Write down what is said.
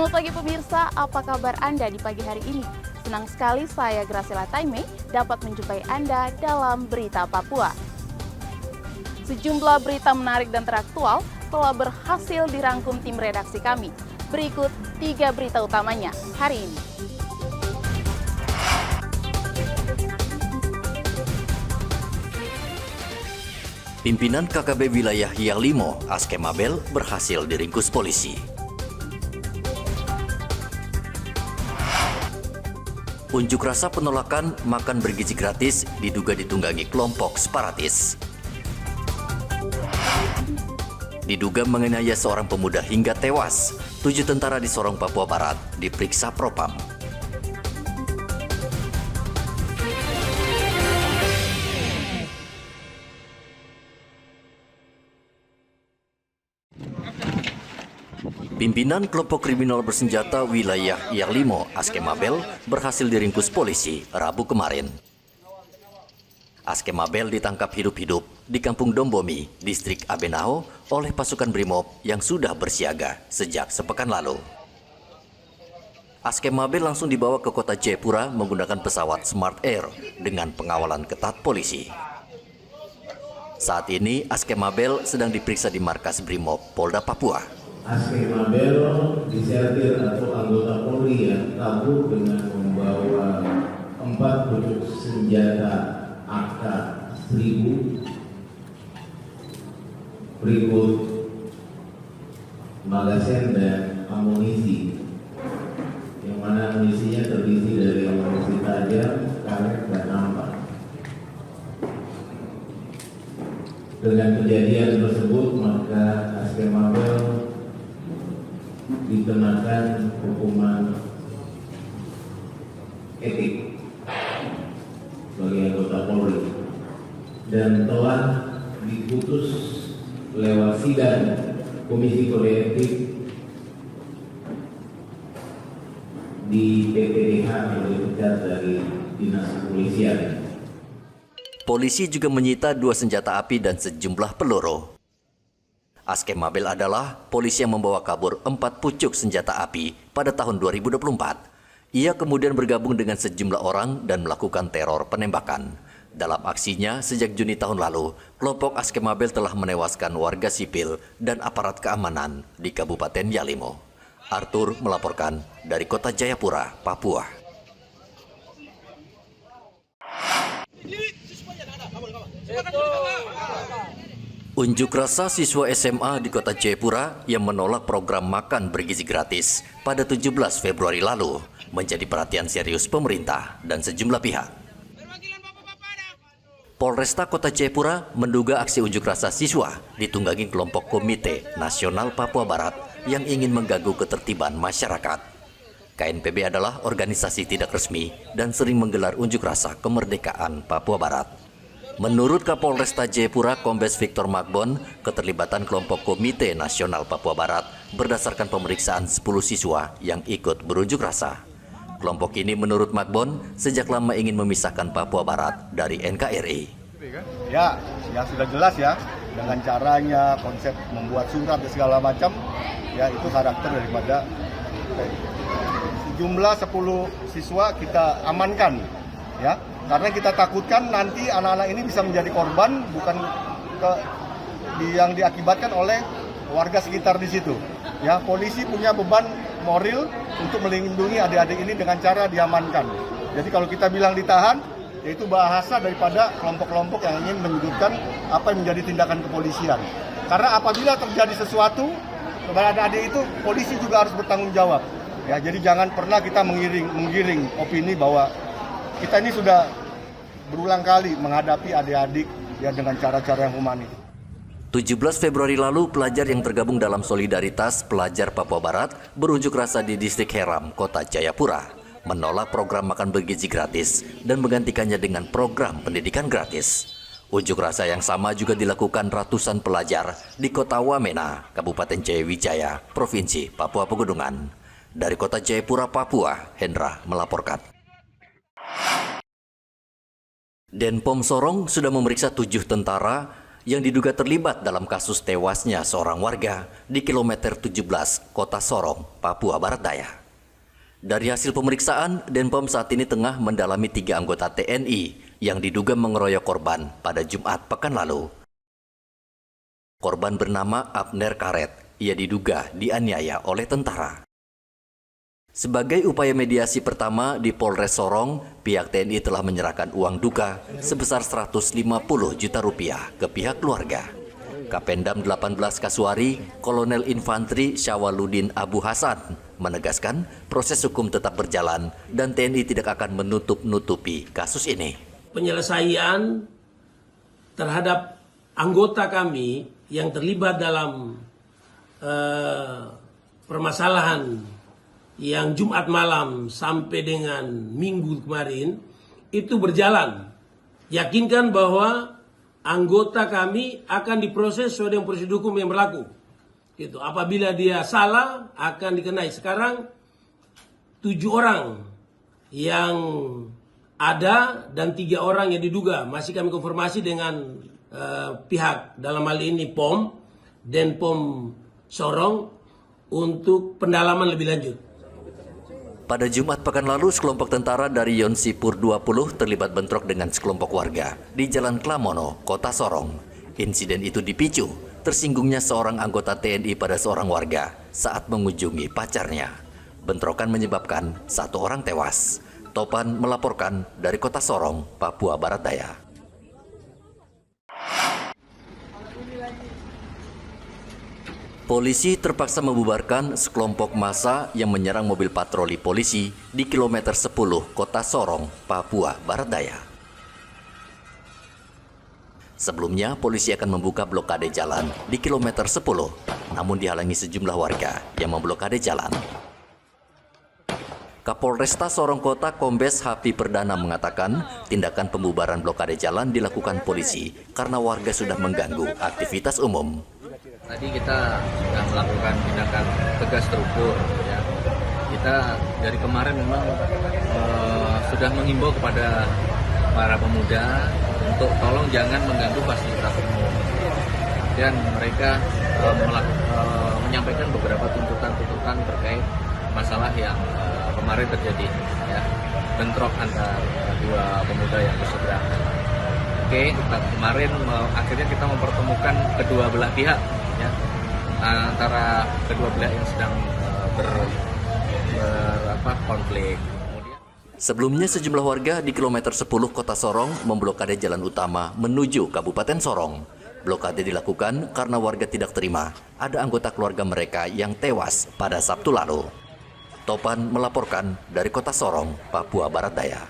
Selamat pagi pemirsa, apa kabar Anda di pagi hari ini? Senang sekali saya Graciela Taime dapat menjumpai Anda dalam Berita Papua. Sejumlah berita menarik dan teraktual telah berhasil dirangkum tim redaksi kami. Berikut 3 berita utamanya hari ini. Pimpinan KKB wilayah Yalimo, Askemabel, berhasil diringkus polisi. Unjuk rasa penolakan makan bergizi gratis diduga ditunggangi kelompok separatis. Diduga menganiaya seorang pemuda hingga tewas. 7 tentara di Sorong, Papua Barat diperiksa Propam. Pimpinan kelompok kriminal bersenjata wilayah Yalimo, Askemabel, berhasil diringkus polisi Rabu kemarin. Askemabel ditangkap hidup-hidup di Kampung Dombomi, Distrik Abenao, oleh pasukan Brimob yang sudah bersiaga sejak sepekan lalu. Askemabel langsung dibawa ke kota Jayapura menggunakan pesawat Smart Air dengan pengawalan ketat polisi. Saat ini Askemabel sedang diperiksa di markas Brimob Polda Papua. Askemabel disertir atau anggota Polri yang kabur dengan membawa 4 pucuk senjata AK-1000 berikut magazen dan amunisi, yang mana amunisinya terdiri dari amunisi tajam, karet, dan nampak. Dengan kejadian tersebut maka Askemabel dikenakan hukuman etik sebagai anggota Polri dan telah diputus lewat sidang Komisi Kode Etik di PPDH yang dipecat dari Dinas Kepolisian. Polisi juga menyita 2 senjata api dan sejumlah peluru. Askemabel adalah polisi yang membawa kabur 4 pucuk senjata api pada tahun 2024. Ia kemudian bergabung dengan sejumlah orang dan melakukan teror penembakan. Dalam aksinya, sejak Juni tahun lalu, kelompok Askemabel telah menewaskan warga sipil dan aparat keamanan di Kabupaten Yalimo. Arthur melaporkan dari Kota Jayapura, Papua. Unjuk rasa siswa SMA di Kota Jayapura yang menolak program makan bergizi gratis pada 17 Februari lalu menjadi perhatian serius pemerintah dan sejumlah pihak. Polresta Kota Jayapura menduga aksi unjuk rasa siswa ditunggangi kelompok Komite Nasional Papua Barat yang ingin mengganggu ketertiban masyarakat. KNPB adalah organisasi tidak resmi dan sering menggelar unjuk rasa kemerdekaan Papua Barat. Menurut Kapolresta Jayapura Kombes Victor Magbon, keterlibatan kelompok Komite Nasional Papua Barat berdasarkan pemeriksaan 10 siswa yang ikut berunjuk rasa. Kelompok ini menurut Magbon sejak lama ingin memisahkan Papua Barat dari NKRI. Ya sudah jelas ya, dengan caranya, konsep membuat surat dan segala macam, ya itu karakter daripada jumlah 10 siswa kita amankan, ya. Karena kita takutkan nanti anak-anak ini bisa menjadi korban yang diakibatkan oleh warga sekitar di situ. Ya, polisi punya beban moral untuk melindungi adik-adik ini dengan cara diamankan. Jadi kalau kita bilang ditahan, yaitu bahasa daripada kelompok-kelompok yang ingin menyudutkan apa yang menjadi tindakan kepolisian. Karena apabila terjadi sesuatu kepada adik-adik itu, polisi juga harus bertanggung jawab. Ya, jadi jangan pernah kita menggiring opini bahwa kita ini sudah berulang kali menghadapi adik-adik ya dengan cara-cara yang humanis. 17 Februari lalu, pelajar yang tergabung dalam Solidaritas Pelajar Papua Barat berunjuk rasa di Distrik Heram, Kota Jayapura, menolak program makan bergizi gratis dan menggantikannya dengan program pendidikan gratis. Unjuk rasa yang sama juga dilakukan ratusan pelajar di Kota Wamena, Kabupaten Jayawijaya, Provinsi Papua Pegunungan. Dari Kota Jayapura, Papua, Hendra melaporkan. Denpom Sorong sudah memeriksa 7 tentara yang diduga terlibat dalam kasus tewasnya seorang warga di kilometer 17 Kota Sorong, Papua Barat Daya. Dari hasil pemeriksaan, Denpom saat ini tengah mendalami 3 anggota TNI yang diduga mengeroyok korban pada Jumat pekan lalu. Korban bernama Abner Karet, ia diduga dianiaya oleh tentara. Sebagai upaya mediasi pertama di Polres Sorong, pihak TNI telah menyerahkan uang duka sebesar 150 juta rupiah ke pihak keluarga. Kapendam 18 Kasuari, Kolonel Infantri Syawaludin Abu Hasan, menegaskan proses hukum tetap berjalan dan TNI tidak akan menutup-nutupi kasus ini. Penyelesaian terhadap anggota kami yang terlibat dalam permasalahan yang Jumat malam sampai dengan Minggu kemarin itu berjalan. Yakinkan bahwa anggota kami akan diproses sesuai dengan prosedur hukum yang berlaku. Gitu. Apabila dia salah akan dikenai. Sekarang 7 orang yang ada dan 3 orang yang diduga. Masih kami konfirmasi dengan pihak dalam hal ini POM, Denpom Sorong untuk pendalaman lebih lanjut. Pada Jumat pekan lalu, sekelompok tentara dari Yonsipur 20 terlibat bentrok dengan sekelompok warga di Jalan Klamono, Kota Sorong. Insiden itu dipicu tersinggungnya seorang anggota TNI pada seorang warga saat mengunjungi pacarnya. Bentrokan menyebabkan 1 orang tewas. Topan melaporkan dari Kota Sorong, Papua Barat Daya. Polisi terpaksa membubarkan sekelompok massa yang menyerang mobil patroli polisi di kilometer 10 Kota Sorong, Papua Barat Daya. Sebelumnya, polisi akan membuka blokade jalan di kilometer 10, namun dihalangi sejumlah warga yang memblokade jalan. Kapolresta Sorong Kota Kombes Hapi Perdana mengatakan tindakan pembubaran blokade jalan dilakukan polisi karena warga sudah mengganggu aktivitas umum. Tadi kita sudah melakukan tindakan tegas terukur. Ya. Kita dari kemarin memang sudah mengimbau kepada para pemuda untuk tolong jangan mengganggu fasilitas umum. Dan mereka menyampaikan beberapa tuntutan-tuntutan terkait masalah yang kemarin terjadi, ya, bentrok antara 2 pemuda yang berseberangan. Oke, kemarin akhirnya kita mempertemukan kedua belah pihak, ya, antara kedua belah yang sedang konflik. Sebelumnya sejumlah warga di kilometer 10 Kota Sorong memblokade jalan utama menuju Kabupaten Sorong. Blokade dilakukan karena warga tidak terima ada anggota keluarga mereka yang tewas pada Sabtu lalu. Topan melaporkan dari Kota Sorong, Papua Barat Daya.